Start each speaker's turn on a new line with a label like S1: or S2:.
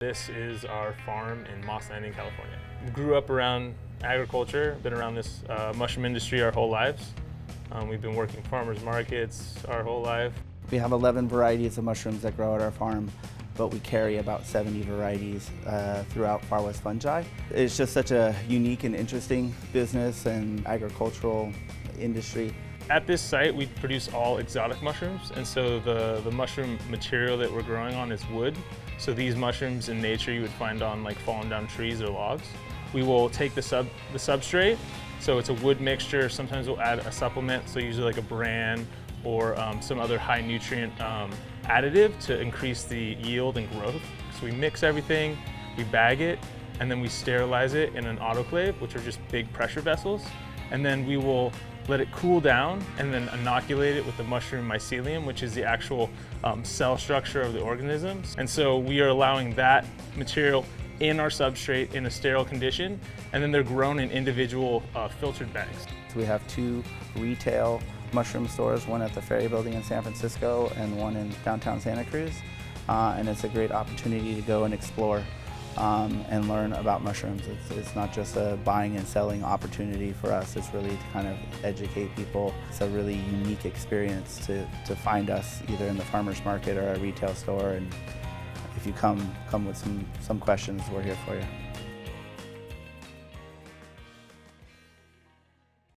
S1: This is our farm in Moss Landing, California. Grew up around agriculture, been around this mushroom industry our whole lives. We've been working farmers markets our whole life.
S2: We have 11 varieties of mushrooms that grow at our farm, but we carry about 70 varieties throughout Far West Fungi. It's just such a unique and interesting business and agricultural industry.
S1: At this site, we produce all exotic mushrooms, and so the mushroom material that we're growing on is wood. So these mushrooms in nature you would find on like fallen down trees or logs. We will take the substrate, so it's a wood mixture. Sometimes we'll add a supplement, so usually like a bran or some other high nutrient additive to increase the yield and growth. So we mix everything, we bag it, and then we sterilize it in an autoclave, which are just big pressure vessels. And then we will let it cool down and then inoculate it with the mushroom mycelium, which is the actual cell structure of the organisms. And so we are allowing that material in our substrate in a sterile condition, and then they're grown in individual filtered bags.
S2: So we have 2 retail mushroom stores, one at the Ferry Building in San Francisco and one in downtown Santa Cruz. And it's a great opportunity to go and explore and learn about mushrooms. It's not just a buying and selling opportunity for us, it's really to kind of educate people. It's a really unique experience to find us either in the farmer's market or a retail store, and if you come with some questions, we're here for you.